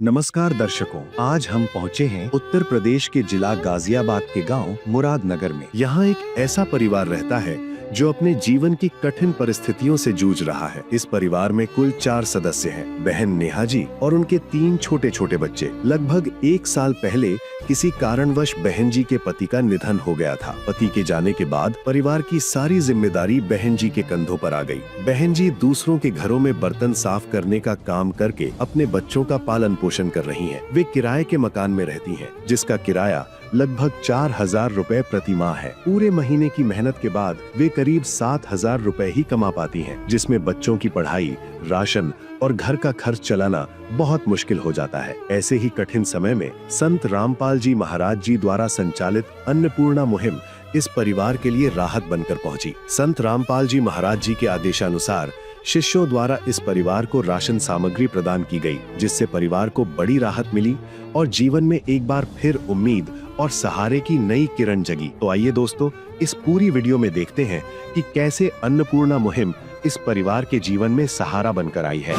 नमस्कार दर्शकों, आज हम पहुंचे हैं उत्तर प्रदेश के जिला गाजियाबाद के गांव मुरादनगर में। यहाँ एक ऐसा परिवार रहता है जो अपने जीवन की कठिन परिस्थितियों से जूझ रहा है। इस परिवार में कुल 4 सदस्य हैं। बहन नेहा जी और उनके 3 छोटे छोटे बच्चे। लगभग 1 साल पहले किसी कारणवश बहन जी के पति का निधन हो गया था। पति के जाने के बाद परिवार की सारी जिम्मेदारी बहन जी के कंधों पर आ गई। बहन जी दूसरों के घरों में बर्तन साफ करने का काम करके अपने बच्चों का पालन पोषण कर रही हैं। वे किराए के मकान में रहती हैं, जिसका किराया लगभग 4,000 रुपए प्रति माह है। पूरे महीने की मेहनत के बाद वे करीब 7,000 रुपए ही कमा पाती हैं, जिसमें बच्चों की पढ़ाई, राशन और घर का खर्च चलाना बहुत मुश्किल हो जाता है। ऐसे ही कठिन समय में संत रामपाल जी महाराज जी द्वारा संचालित अन्नपूर्णा मुहिम इस परिवार के लिए राहत बनकर पहुंची। संत रामपाल जी महाराज जी के आदेशानुसार शिष्यों द्वारा इस परिवार को राशन सामग्री प्रदान की गई, जिससे परिवार को बड़ी राहत मिली और जीवन में एक बार फिर उम्मीद और सहारे की नई किरण जगी। तो आइए दोस्तों, इस पूरी वीडियो में देखते हैं कि कैसे अन्नपूर्णा मुहिम इस परिवार के जीवन में सहारा बनकर आई है।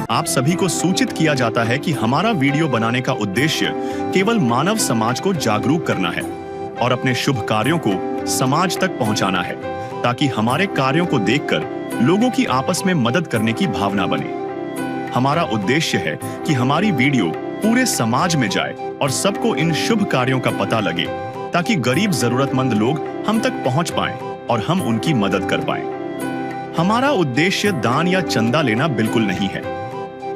आप सभी को सूचित किया जाता है कि हमारा वीडियो बनाने का उद्देश्य केवल मानव समाज को जागरूक करना है और अपने शुभ कार्यों को समाज तक पहुंचाना है, ताकि हमारे कार्यों को देखकर लोगों की आपस में मदद करने की भावना बने। हमारा उद्देश्य है कि हमारी वीडियो पूरे समाज में जाए और सबको इन शुभ कार्यों का पता लगे, ताकि गरीब जरूरतमंद लोग हम तक पहुंच पाएं और हम उनकी मदद कर पाएं। हमारा उद्देश्य दान या चंदा लेना बिल्कुल नहीं है।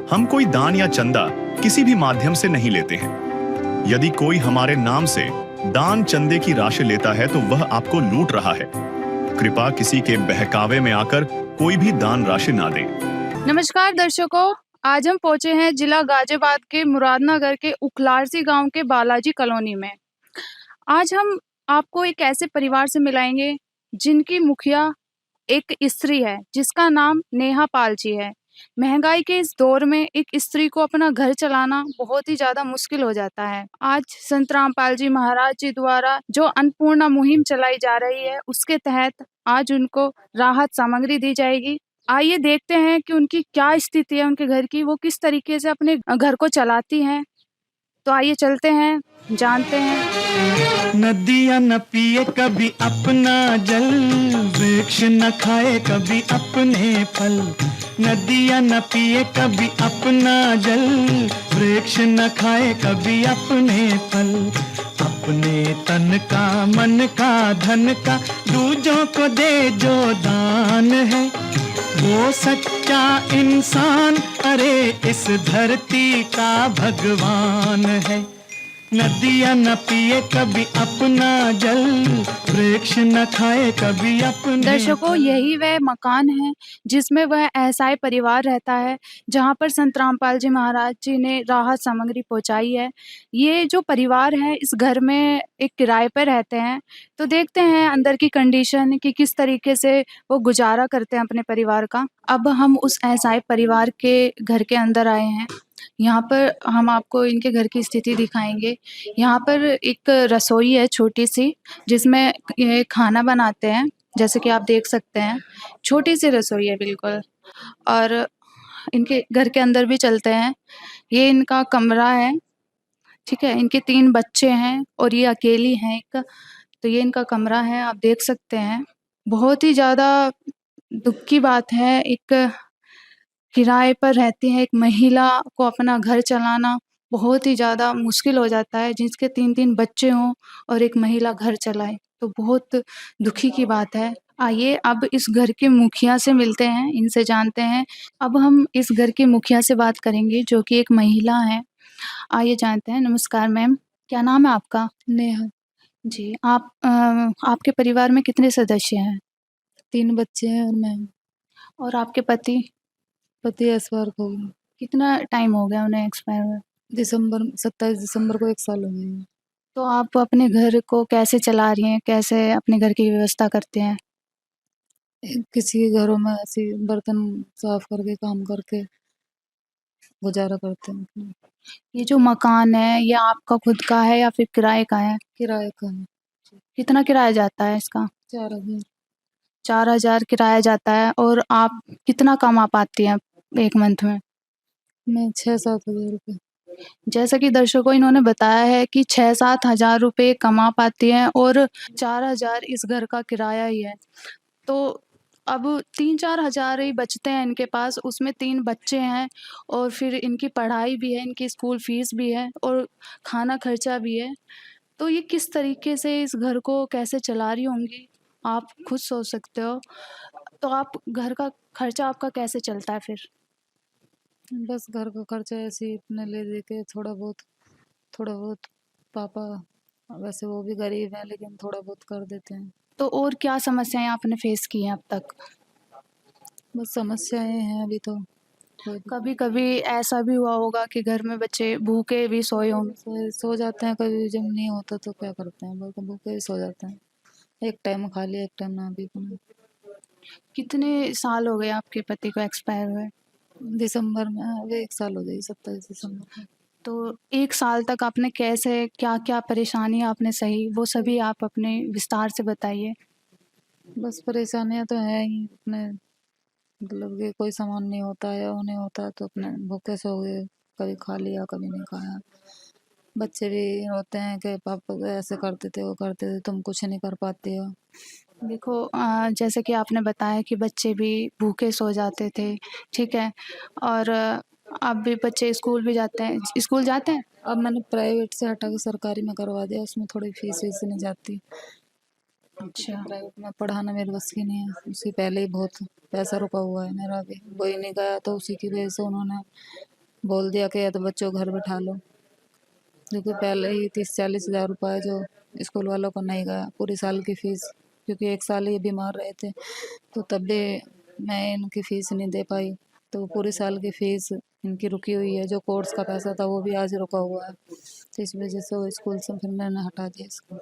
हम कोई दान या चंदा किसी भी माध्यम से नहीं लेते हैं। यदि कोई हमारे नाम से दान चंदे की राशि लेता है तो वह आपको लूट रहा है। कृपया किसी के बहकावे में आकर कोई भी दान राशि ना दें। नमस्कार दर्शकों, आज हम पहुंचे हैं जिला गाजियाबाद के मुरादनगर के उखलारसी गांव के बालाजी कॉलोनी में। आज हम आपको एक ऐसे परिवार से मिलाएंगे जिनकी मुखिया एक स्त्री है, जिसका नाम नेहा पाल जी है। महंगाई के इस दौर में एक स्त्री को अपना घर चलाना बहुत ही ज्यादा मुश्किल हो जाता है। आज संत रामपाल जी महाराज जी द्वारा जो अन्नपूर्णा मुहिम चलाई जा रही है, उसके तहत आज उनको राहत सामग्री दी जाएगी। आइए देखते हैं कि उनकी क्या स्थिति है, उनके घर की, वो किस तरीके से अपने घर को चलाती हैं। तो आइए चलते हैं, जानते हैं। नदियाँ न पिए कभी अपना जल, वृक्ष न खाए कभी अपने फल। नदियाँ न पिए कभी अपना जल, वृक्ष न खाए कभी अपने फल। अपने तन का, मन का, धन का दूजों को दे जो दान है, वो सच्चा इंसान, अरे इस धरती का भगवान है। नदियाँ न पिए कभी अपना जल, वृक्ष न खाए कभी अपने। दर्शकों, यही वह मकान है जिसमें वह असहाय परिवार रहता है, जहां पर संत रामपाल जी महाराज जी ने राहत सामग्री पहुंचाई है। ये जो परिवार है, इस घर में एक किराए पर रहते हैं। तो देखते हैं अंदर की कंडीशन कि किस तरीके से वो गुजारा करते हैं अपने परिवार का। अब हम उस असहाय परिवार के घर के अंदर आए हैं। यहाँ पर हम आपको इनके घर की स्थिति दिखाएंगे। यहाँ पर एक रसोई है छोटी सी, जिसमें ये खाना बनाते हैं, जैसे कि आप देख सकते हैं। छोटी सी रसोई है बिल्कुल। और इनके घर के अंदर भी चलते हैं। ये इनका कमरा है, ठीक है। इनके 3 बच्चे हैं और ये अकेली हैं एक। तो ये इनका कमरा है, आप देख सकते हैं। बहुत ही ज़्यादा दुख की बात है, एक किराए पर रहती है एक महिला को अपना घर चलाना बहुत ही ज़्यादा मुश्किल हो जाता है, जिसके 3-3 बच्चे हों और एक महिला घर चलाए, तो बहुत दुखी की बात है। आइए अब इस घर के मुखिया से मिलते हैं, इनसे जानते हैं। अब हम इस घर के मुखिया से बात करेंगे, जो कि एक महिला हैं। आइए जानते हैं। नमस्कार मैम, क्या नाम है आपका? नेहा। जी, आपके परिवार में कितने सदस्य हैं? 3 बच्चे हैं और मैं हूँ। और आपके पति? पति एक्सपायर हो गए। कितना टाइम हो गया उन्हें एक्सपायर हुए? 27 दिसंबर को 1 साल हो गए हैं। तो आप अपने घर को कैसे चला रही हैं? कैसे अपने घर की व्यवस्था करते हैं? किसी के घरों में ऐसे बर्तन साफ करके, काम करके गुजारा करते हैं अपना। ये जो मकान है, ये आपका खुद का है या फिर किराए का है? किराए का है। कितना किराया जाता है इसका? 4,000। 4000 किराया जाता है और आप कितना कमा पाती हैं एक मंथ में? मैं 6-7 हज़ार रुपये। जैसा कि दर्शकों इन्होंने बताया है कि 6-7 हज़ार रुपए कमा पाती हैं और 4,000 इस घर का किराया ही है। तो अब 3-4 हज़ार ही बचते हैं इनके पास, उसमें 3 बच्चे हैं और फिर इनकी पढ़ाई भी है, इनकी स्कूल फीस भी है और खाना खर्चा भी है। तो ये किस तरीके से इस घर को कैसे चला रही होंगी, आप खुद सोच सकते हो। तो आप घर का खर्चा आपका कैसे चलता है फिर? बस घर का खर्चा ऐसे ही अपने ले दे के थोड़ा बहुत पापा, वैसे वो भी गरीब हैं लेकिन थोड़ा बहुत कर देते हैं। तो और क्या समस्याएँ आपने फेस की हैं अब तक? बस समस्याएँ हैं अभी तो। कभी-कभी ऐसा भी हुआ होगा कि घर में बच्चे भूखे भी सोए होंगे। सो जाते हैं, कभी जब नहीं होता तो क्या करते हैं, भूखे भूखे ही सो जाते हैं। एक टाइम खा लिया, एक टाइम ना भी खाना। कितने साल हो गए आपके पति को एक्सपायर हुए? दिसंबर में अभी 1 साल हो जाएगी, 27 दिसंबर को। तो 1 साल तक आपने कैसे क्या-क्या परेशानी आपने सही, वो सभी आप अपने विस्तार से बताइए? बस परेशानियाँ तो हैं ही अपने, मतलब कि कोई सामान नहीं होता है, वो नहीं होता है तो अपने भूखे सो गए, कभी खा लिया कभी नहीं खाया। बच्चे भी होते हैं कि पापा तो ऐसे करते थे, वो करते थे, तुम कुछ नहीं कर पाती हो। देखो जैसे कि आपने बताया कि बच्चे भी भूखे सो जाते थे, ठीक है? और अब भी बच्चे स्कूल भी जाते हैं, स्कूल जाते हैं? अब मैंने प्राइवेट से हटा के सरकारी में करवा दिया, उसमें थोड़ी फीस वीस नहीं जाती। अच्छा। प्राइवेट में पढ़ाना मेरे बस की नहीं है, उससे पहले ही बहुत पैसा रुका हुआ है मेरा भी, वही नहीं गया तो उसी की वजह से उन्होंने बोल दिया कि या तो बच्चों को घर बैठा लो, क्योंकि पहले ही 30-40 हज़ार रुपये जो स्कूल वालों को नहीं गया पूरी साल की फ़ीस, क्योंकि 1 साल ये बीमार रहे थे तो तब भी मैं इनकी फ़ीस नहीं दे पाई, तो पूरी साल की फ़ीस इनकी रुकी हुई है, जो कोर्स का पैसा था वो भी आज रुका हुआ है, तो इस वजह से वो स्कूल से फिर मैंने हटा दिया इसको।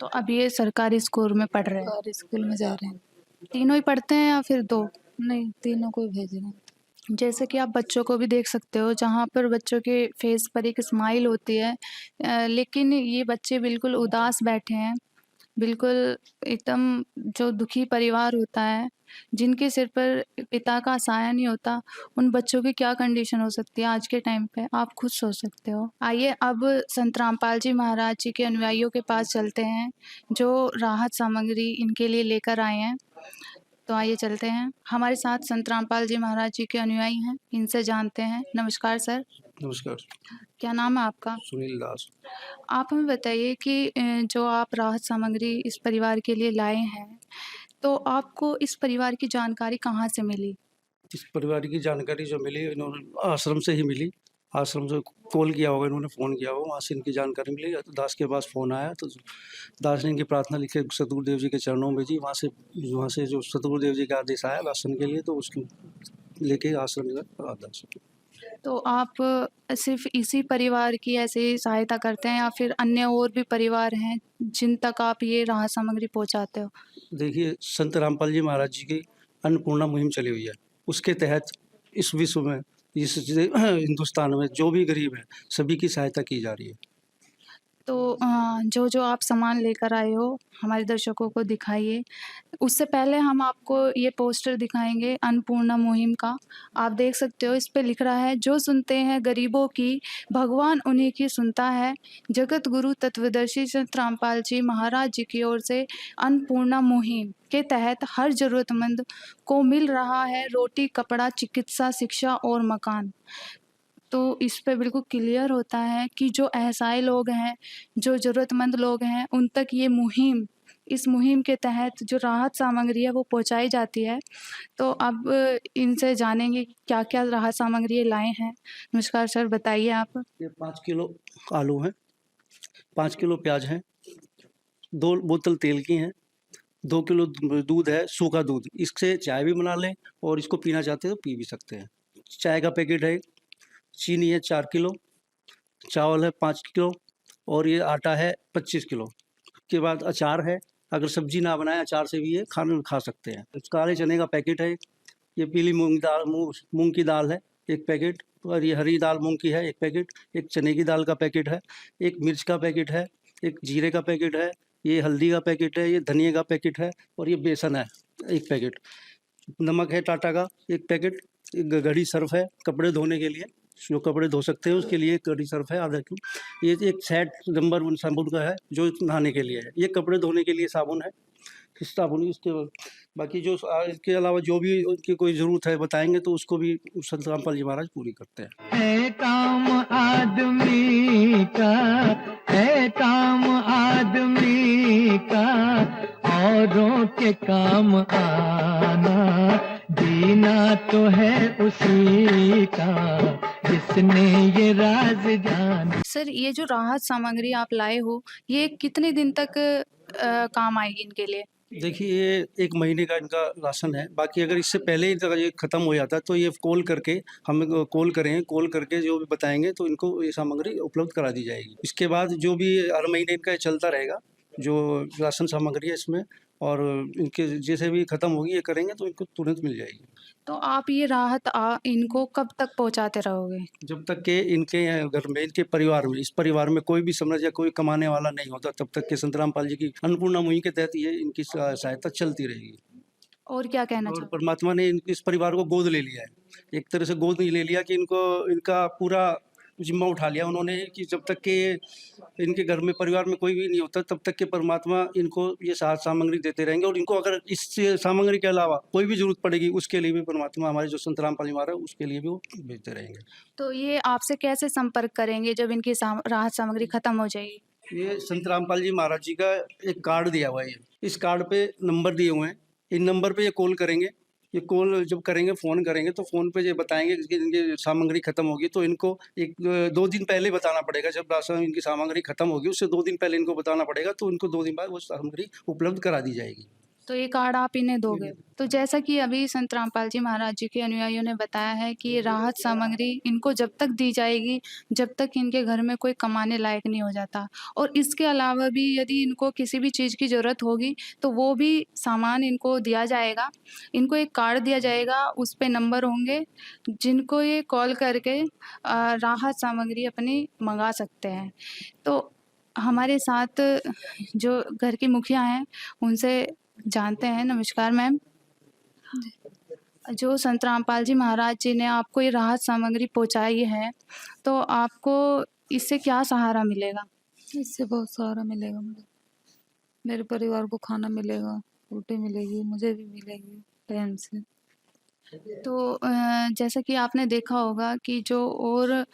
तो अब ये सरकारी स्कूल में पढ़ रहे हैं? और स्कूल में जा रहे हैं। तीनों ही पढ़ते हैं या फिर 2? नहीं, तीनों को ही भेज रहे हैं। जैसे कि आप बच्चों को भी देख सकते हो, जहाँ पर बच्चों के फेस पर एक स्माइल होती है लेकिन ये बच्चे बिल्कुल उदास बैठे हैं, बिल्कुल एकदम जो दुखी परिवार होता है, जिनके सिर पर पिता का साया नहीं होता, उन बच्चों की क्या कंडीशन हो सकती है आज के टाइम पे, आप खुद सोच सकते हो। आइए अब संत रामपाल जी महाराज जी के अनुयायियों के पास चलते हैं, जो राहत सामग्री इनके लिए लेकर आए हैं। तो आइए चलते हैं। हमारे साथ संत रामपाल जी महाराज जी के अनुयायी हैं, इनसे जानते हैं। नमस्कार सर। नमस्कार। क्या नाम है आपका? सुनील दास। आप हमें बताइए कि जो आप राहत सामग्री इस परिवार के लिए लाए हैं, तो आपको इस परिवार की जानकारी कहाँ से मिली? इस परिवार की जानकारी जो मिली इन्होंने आश्रम से ही मिली। आश्रम से कॉल किया होगा, इन्होंने फ़ोन किया होगा, वहाँ से इनकी जानकारी मिली। तो दास के पास फ़ोन आया तो दास ने इनकी प्रार्थना लिखे सतगुरुदेव जी के चरणों में जी, वहाँ से जो सतगुरुदेव जी का आदेश आया दर्शन के लिए, तो उसको लेके आश्रम में दास। तो आप सिर्फ़ इसी परिवार की ऐसे सहायता करते हैं या फिर अन्य और भी परिवार हैं, जिन तक आप ये राहत सामग्री पहुँचाते हो? देखिए, संत रामपाल जी महाराज जी की अन्नपूर्णा मुहिम चली हुई है। उसके तहत इस विश्व में, इस हिंदुस्तान में जो भी गरीब है, सभी की सहायता की जा रही है। तो जो आप सामान लेकर आए हो, हमारे दर्शकों को दिखाइए। उससे पहले हम आपको ये पोस्टर दिखाएँगे अन्नपूर्णा मुहिम का। आप देख सकते हो इस पे लिख रहा है, जो सुनते हैं गरीबों की, भगवान उन्हीं की सुनता है। जगत गुरु तत्वदर्शी संत रामपाल जी महाराज जी की ओर से अन्नपूर्णा मुहिम के तहत हर ज़रूरतमंद को मिल रहा है रोटी, कपड़ा, चिकित्सा, शिक्षा और मकान। तो इस पे बिल्कुल क्लियर होता है कि जो असहाय लोग हैं, जो ज़रूरतमंद लोग हैं, उन तक ये मुहिम, इस मुहिम के तहत जो राहत सामग्री है वो पहुँचाई जाती है। तो अब इनसे जानेंगे क्या-क्या राहत सामग्री ये लाए हैं। नमस्कार सर, बताइए आप? ये 5 किलो आलू हैं, 5 किलो प्याज हैं, 2 बोतल तेल की हैं, 2 किलो दूध है, सूखा दूध। इससे चाय भी बना लें और इसको पीना चाहते हैं तो पी भी सकते हैं। चाय का पैकेट है, चीनी है 4 किलो, चावल है 5 किलो और ये आटा है 25 किलो। के बाद अचार है, अगर सब्जी ना बनाए अचार से भी ये खाना खा सकते हैं। काले चने का पैकेट है, ये पीली मूंग की दाल है 1 पैकेट, और ये हरी दाल मूंग की है 1 पैकेट, एक चने की दाल का पैकेट है, एक मिर्च का पैकेट है, एक जीरे का पैकेट है, ये हल्दी का पैकेट है, ये धनिया का पैकेट है और ये बेसन है 1 पैकेट। नमक है टाटा का 1 पैकेट, एक घड़ी सर्फ है कपड़े धोने के लिए, जो कपड़े धो सकते हैं उसके लिए एक घड़ी सर्फ है आधा किलो। ये एक सेट नंबर 1 साबुन का है जो नहाने के लिए है। ये कपड़े धोने के लिए साबुन है, इस साबुन इसके बाकी जो इसके अलावा जो भी उनकी कोई ज़रूरत है बताएंगे तो उसको भी संत रामपाल जी महाराज पूरी करते हैं। है काम आदमी का, है काम आदमी का, औरों के काम आना, जीना तो है उसी का जिसने ये राज जाना। सर, ये जो राहत सामग्री आप लाए हो, ये कितने दिन तक काम आएगी इनके लिए? देखिए ये 1 महीने का इनका राशन है। बाकी अगर इससे पहले ही अगर ये ख़त्म हो जाता तो ये कॉल करके हमें कॉल करें, कॉल करके जो भी बताएंगे तो इनको ये सामग्री उपलब्ध करा दी जाएगी। इसके बाद जो भी हर महीने इनका ये चलता रहेगा जो राशन सामग्री है इसमें, और इनके जैसे भी ख़त्म होगी ये करेंगे तो इनको तुरंत मिल जाएगी। तो आप ये राहत इनको कब तक पहुंचाते रहोगे? जब तक के इनके घर में, इनके परिवार में, इस परिवार में कोई भी समझ या कोई कमाने वाला नहीं होता तब तक के संत रामपाल जी की अन्नपूर्णा मुहिम के तहत ये इनकी सहायता चलती रहेगी। और क्या कहना और चाहोगे? परमात्मा ने इस परिवार को गोद ले लिया है, एक तरह से गोद ले लिया कि इनको इनका पूरा जिम्मा उठा लिया उन्होंने कि जब तक के इनके घर में परिवार में कोई भी नहीं होता तब तक के परमात्मा इनको ये सामग्री देते रहेंगे। और इनको अगर इस सामग्री के अलावा कोई भी जरूरत पड़ेगी उसके लिए भी परमात्मा हमारे जो संत रामपाल जी महाराज उसके लिए भी वो भेजते रहेंगे। तो ये आपसे कैसे संपर्क करेंगे जब इनकी राहत सामग्री खत्म हो जाएगी? ये संत रामपाल जी महाराज जी का एक कार्ड दिया हुआ है, इस कार्ड पे नंबर दिए हुए हैं, इन नंबर पे ये कॉल करेंगे। ये कॉल जब करेंगे, फ़ोन करेंगे तो फ़ोन पे ये बताएंगे कि इनकी सामग्री खत्म होगी तो इनको 2 दिन पहले बताना पड़ेगा। जब राशन इनकी सामग्री खत्म होगी उससे 2 दिन पहले इनको बताना पड़ेगा तो इनको 2 दिन बाद वो सामग्री उपलब्ध करा दी जाएगी। तो ये कार्ड आप इन्हें दोगे? तो जैसा कि अभी संत रामपाल जी महाराज जी के अनुयायियों ने बताया है कि ये राहत सामग्री इनको जब तक दी जाएगी जब तक इनके घर में कोई कमाने लायक नहीं हो जाता, और इसके अलावा भी यदि इनको किसी भी चीज़ की ज़रूरत होगी तो वो भी सामान इनको दिया जाएगा। इनको एक कार्ड दिया जाएगा, उस पे नंबर होंगे जिनको ये कॉल करके राहत सामग्री अपनी मंगा सकते हैं। तो हमारे साथ जो घर की मुखिया हैं उनसे जानते हैं। नमस्कार मैम, जो संत रामपाल जी महाराज जी ने आपको ये राहत सामग्री पहुंचाई है तो आपको इससे क्या सहारा मिलेगा? इससे बहुत सहारा मिलेगा मुझे, मेरे परिवार को खाना मिलेगा, रोटी मिलेगी, मुझे भी मिलेगी टाइम से। तो जैसा कि आपने देखा होगा कि जो और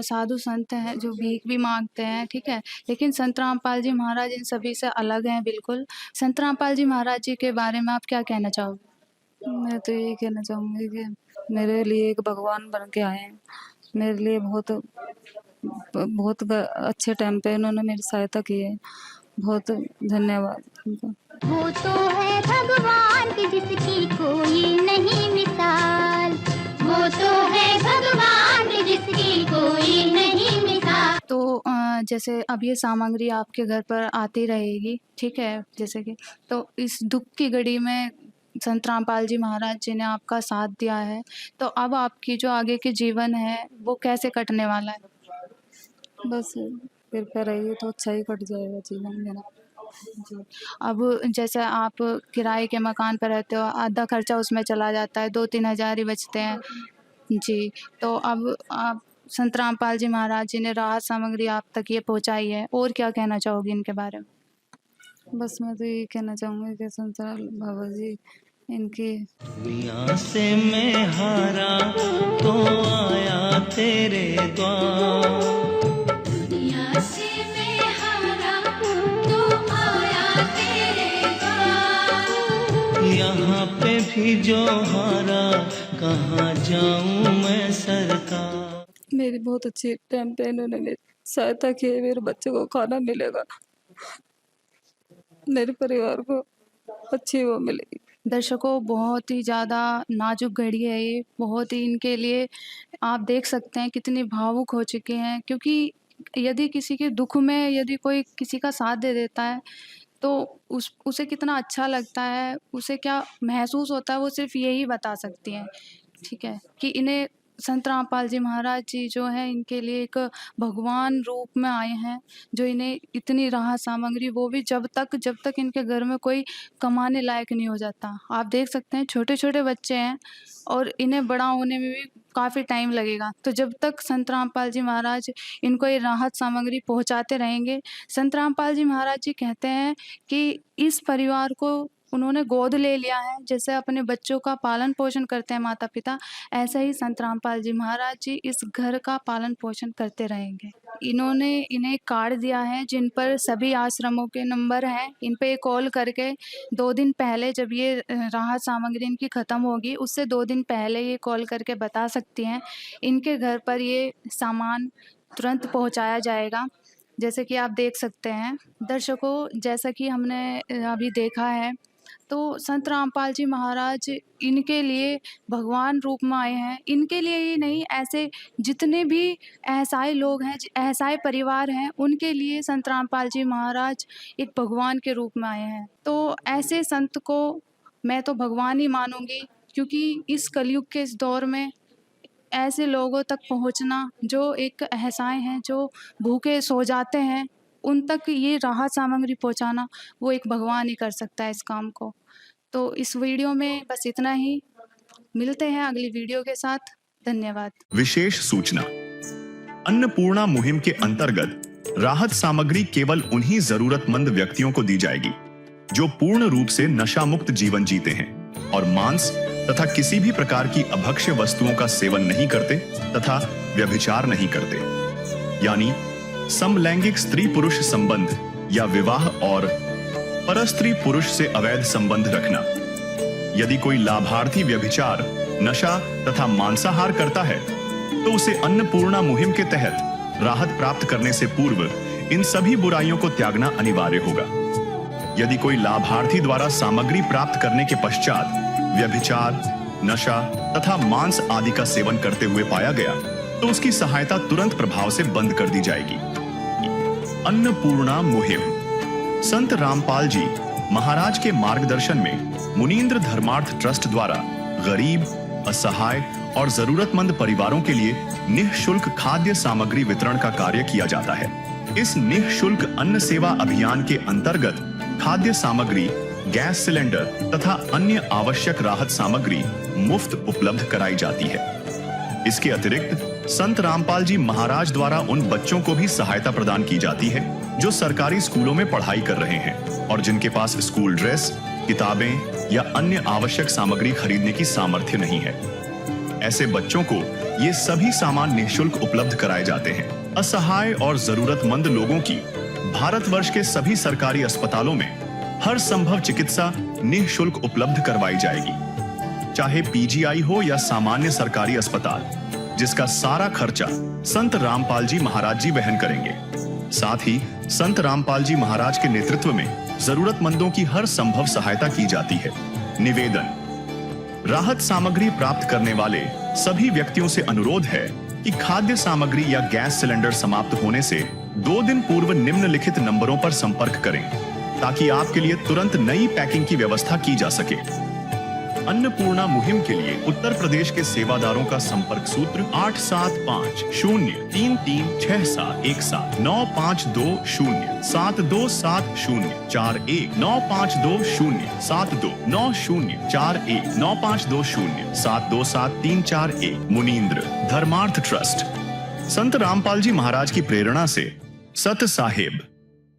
साधु संत हैं जो भीख भी मांगते हैं, ठीक है, लेकिन संत रामपाल जी महाराज इन सभी से अलग हैं बिल्कुल। संत रामपाल जी महाराज जी के बारे में आप क्या कहना चाहोगे? मैं तो यही कहना चाहूँगी कि मेरे लिए एक भगवान बन के आए हैं। मेरे लिए बहुत अच्छे टाइम पे उन्होंने मेरी सहायता की है। बहुत धन्यवाद उनका। वो तो है भगवान की जिसकी कोई नहीं मिसाल, वो तो है भगवान की जिसकी कोई नहीं मिसाल। तो जैसे अब ये सामग्री आपके घर पर आती रहेगी, ठीक है, जैसे कि तो इस दुख की घड़ी में संत रामपाल जी महाराज जी ने आपका साथ दिया है, तो अब आपकी जो आगे के जीवन है वो कैसे कटने वाला है? बस कृपया रहिए तो अच्छा ही कट जाएगा जीवन मेरा। जी। अब जैसे आप किराए के मकान पर रहते हो, आधा खर्चा उसमें चला जाता है, 2-3 हज़ार ही बचते हैं। जी, तो अब आप संत रामपाल जी महाराज जी ने राहत सामग्री आप तक ये पहुँचाई है, और क्या कहना चाहोगी इनके बारे में? बस मैं तो यही कहना चाहूँगी कि संतराम बाबा जी इनकी दुनिया से मैं हारा तो आया तेरे द्वार, दुनिया से मैं हारा तो आया तेरे द्वार, यहाँ पे भी जो हारा कहाँ जाऊँ मैं सरकार। मेरी बहुत अच्छी टाइम पे इन्होंने मेरी सहायता की है। मेरे बच्चे को खाना मिलेगा, मेरे परिवार को अच्छी वो मिलेगी। दर्शकों, बहुत ही ज़्यादा नाजुक घड़ी है ये, बहुत ही इनके लिए आप देख सकते हैं कितनी भावुक हो चुके हैं, क्योंकि यदि किसी के दुख में यदि कोई किसी का साथ दे देता है तो उसे कितना अच्छा लगता है, उसे क्या महसूस होता है वो सिर्फ यही बता सकती हैं, ठीक है, कि इन्हें संत रामपाल जी महाराज जी जो है इनके लिए एक भगवान रूप में आए हैं, जो इन्हें इतनी राहत सामग्री, वो भी जब तक इनके घर में कोई कमाने लायक नहीं हो जाता। आप देख सकते हैं छोटे-छोटे बच्चे हैं और इन्हें बड़ा होने में भी काफ़ी टाइम लगेगा। तो जब तक संत रामपाल जी महाराज इनको ये राहत सामग्री पहुँचाते रहेंगे, संत रामपाल जी महाराज जी कहते हैं कि इस परिवार को उन्होंने गोद ले लिया है, जैसे अपने बच्चों का पालन-पोषण करते हैं माता-पिता, ऐसे ही संत रामपाल जी महाराज जी इस घर का पालन-पोषण करते रहेंगे। इन्होंने इन्हें कार्ड दिया है जिन पर सभी आश्रमों के नंबर हैं। इन पे कॉल करके 2 दिन पहले जब ये राहत सामग्री इनकी ख़त्म होगी, उससे 2 दिन पहले ये कॉल करके बता सकती हैं। इनके घर पर ये सामान तुरंत पहुँचाया जाएगा। जैसे कि आप देख सकते हैं दर्शकों, जैसा कि हमने अभी देखा है, तो संत रामपाल जी महाराज इनके लिए भगवान रूप में आए हैं। इनके लिए ही नहीं, ऐसे जितने भी असहाय लोग हैं, असहाय परिवार हैं, उनके लिए संत रामपाल जी महाराज एक भगवान के रूप में आए हैं। तो ऐसे संत को मैं तो भगवान ही मानूँगी, क्योंकि इस कलयुग के इस दौर में ऐसे लोगों तक पहुँचना जो एक असहाय हैं, जो भूखे सो जाते हैं, उन तक ये राहत सामग्री पहुँचाना वो एक भगवान ही कर सकता है इस काम को। तो इस वीडियो में बस इतना ही। मिलते हैं अगली वीडियो के साथ। धन्यवाद। विशेष सूचना, अन्नपूर्णा मुहिम के अंतर्गत राहत सामग्री केवल उन्हीं जरूरतमंद व्यक्तियों को दी जाएगी जो पूर्ण रूप से नशा मुक्त जीवन जीते हैं और मांस तथा किसी भी प्रकार की अभक्ष्य वस्तुओं का सेवन नहीं करते तथा व्यभिचार नहीं करते, यानी समलैंगिक स्त्री पुरुष संबंध या विवाह और परस्त्री पुरुष से अवैध संबंध रखना। यदि कोई लाभार्थी व्यभिचार, नशा तथा मांसाहार करता है तो उसे अन्नपूर्णा मुहिम के तहत राहत प्राप्त करने से पूर्व इन सभी बुराइयों को त्यागना अनिवार्य होगा। यदि कोई लाभार्थी द्वारा सामग्री प्राप्त करने के पश्चात व्यभिचार, नशा तथा मांस आदि का सेवन करते हुए पाया गया तो उसकी सहायता तुरंत प्रभाव से बंद कर दी जाएगी। अन्नपूर्णा मुहिम संत रामपाल जी महाराज के मार्गदर्शन में मुनींद्र धर्मार्थ ट्रस्ट द्वारा गरीब, असहाय और जरूरतमंद परिवारों के लिए निःशुल्क खाद्य सामग्री वितरण का कार्य किया जाता है। इस निःशुल्क अन्न सेवा अभियान के अंतर्गत खाद्य सामग्री, गैस सिलेंडर तथा अन्य आवश्यक राहत सामग्री मुफ्त उपलब्ध कराई जाती है। इसके अतिरिक्त संत रामपाल जी महाराज द्वारा उन बच्चों को भी सहायता प्रदान की जाती है जो सरकारी स्कूलों में पढ़ाई कर रहे हैं और जिनके पास स्कूल ड्रेस, किताबें या अन्य आवश्यक सामग्री खरीदने की सामर्थ्य नहीं है। ऐसे बच्चों को ये सभी सामान निःशुल्क उपलब्ध कराए जाते हैं। असहाय और जरूरतमंद लोगों की भारतवर्ष के सभी सरकारी अस्पतालों में हर संभव चिकित्सा निःशुल्क उपलब्ध करवाई जाएगी, चाहे पीजीआई हो या सामान्य सरकारी अस्पताल, जिसका सारा खर्चा संत रामपाल जी महाराज जी वहन करेंगे। साथ ही संत रामपाल जी महाराज के नेतृत्व में जरूरतमंदों की हर संभव सहायता की जाती है। निवेदन, राहत सामग्री प्राप्त करने वाले सभी व्यक्तियों से अनुरोध है कि खाद्य सामग्री या गैस सिलेंडर समाप्त होने से 2 दिन पूर्व निम्नलिखित नंबरों पर संपर्क करें ताकि आपके लिए तुरंत नई पैकिंग की व्यवस्था की जा सके। अन्नपूर्णा मुहिम के लिए उत्तर प्रदेश के सेवादारों का संपर्क सूत्र 8750336717 9520727041 9520729041 मुनींद्र धर्मार्थ ट्रस्ट। संत रामपाल जी महाराज की प्रेरणा से सत साहेब